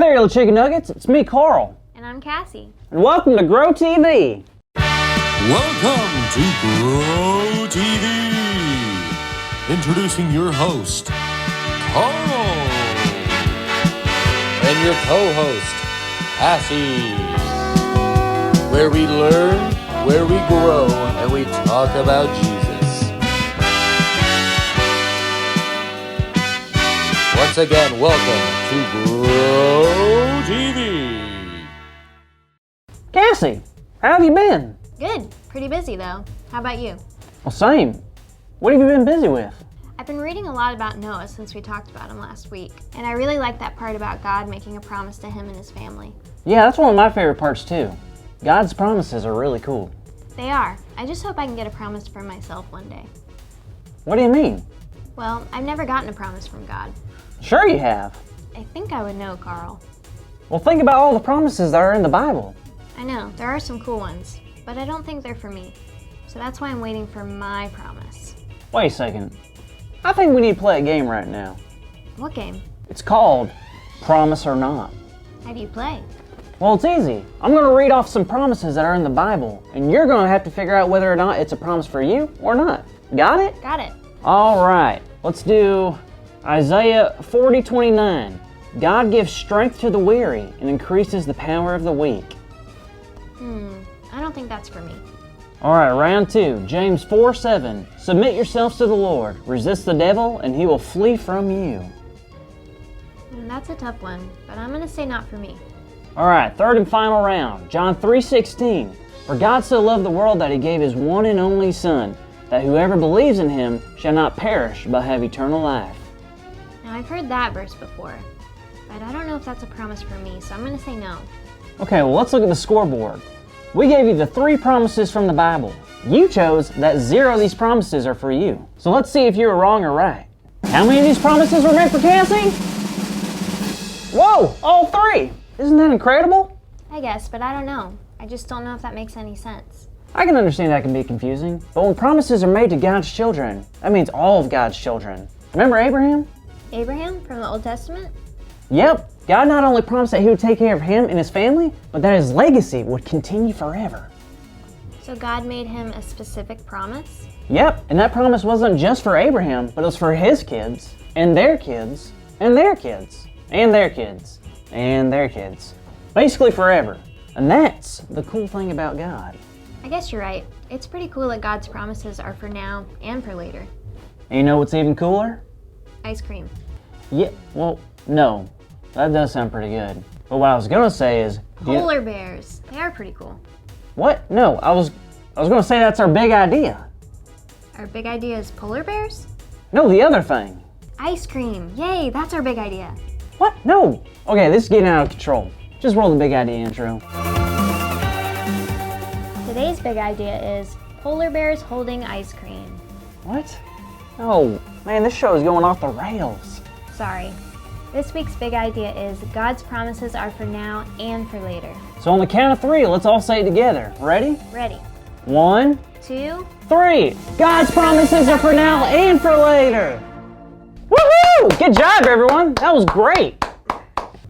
there, little chicken nuggets. It's me, Carl. And I'm Cassie. And welcome to Grow TV. Welcome to Grow TV. Introducing your host, Carl. And your co-host, Cassie. Where we learn, where we grow, and we talk about Jesus. Once again, welcome to Grow TV. Cassie, how have you been? Good. Pretty busy, though. How about you? Well, same. What have you been busy with? I've been reading a lot about Noah since we talked about him last week, and I really like that part about God making a promise to him and his family. Yeah, that's one of my favorite parts, too. God's promises are really cool. They are. I just hope I can get a promise for myself one day. What do you mean? Well, I've never gotten a promise from God. Sure you have. I think I would know, Carl. Well, think about all the promises that are in the Bible. I know, there are some cool ones, but I don't think they're for me. So that's why I'm waiting for my promise. Wait a second. I think we need to play a game right now. What game? It's called Promise or Not. How do you play? Well, it's easy. I'm going to read off some promises that are in the Bible, and you're going to have to figure out whether or not it's a promise for you or not. Got it? Got it. All right. Let's do Isaiah 40:29. God gives strength to the weary and increases the power of the weak. I don't think that's for me. All right, round 2. James 4:7. Submit yourselves to the Lord. Resist the devil, and he will flee from you. That's a tough one, but I'm going to say not for me. All right, third and final round. John 3:16. For God so loved the world that he gave his one and only Son, that whoever believes in him shall not perish but have eternal life. Now, I've heard that verse before, but I don't know if that's a promise for me, so I'm going to say no. Okay, well, let's look at the scoreboard. We gave you the 3 promises from the Bible. You chose that 0 of these promises are for you. So let's see if you were wrong or right. How many of these promises were meant for Cassie? Whoa, all 3! Isn't that incredible? I guess, but I don't know. I just don't know if that makes any sense. I can understand that can be confusing, but when promises are made to God's children, that means all of God's children. Remember Abraham? Abraham from the Old Testament? Yep, God not only promised that he would take care of him and his family, but that his legacy would continue forever. So God made him a specific promise? Yep, and that promise wasn't just for Abraham, but it was for his kids, and their kids, and their kids, and their kids, and their kids. Basically forever. And that's the cool thing about God. I guess you're right. It's pretty cool that God's promises are for now and for later. And you know what's even cooler? Ice cream. Yeah, well, no. That does sound pretty good. But what I was gonna say is... Polar bears. They are pretty cool. What? No, I was gonna say that's our big idea. Our big idea is polar bears? No, the other thing. Ice cream. Yay, that's our big idea. What? No. Okay, this is getting out of control. Just roll the big idea intro. Today's big idea is polar bears holding ice cream. What? Oh, man, this show is going off the rails. Sorry. This week's big idea is God's promises are for now and for later. So on the count of 3, let's all say it together. Ready? Ready. 1, 2, 3. God's promises are for now and for later. Woohoo! Good job, everyone. That was great.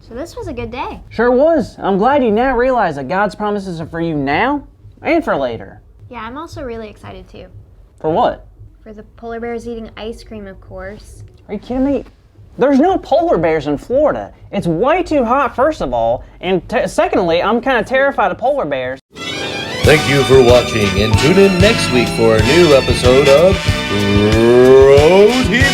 So this was a good day. Sure was. I'm glad you now realize that God's promises are for you now and for later. Yeah, I'm also really excited too. For what? For the polar bears eating ice cream, of course. Are you kidding me? There's no polar bears in Florida. It's way too hot, first of all, and secondly, I'm kind of terrified of polar bears. Thank you for watching, and tune in next week for a new episode of Grow TV.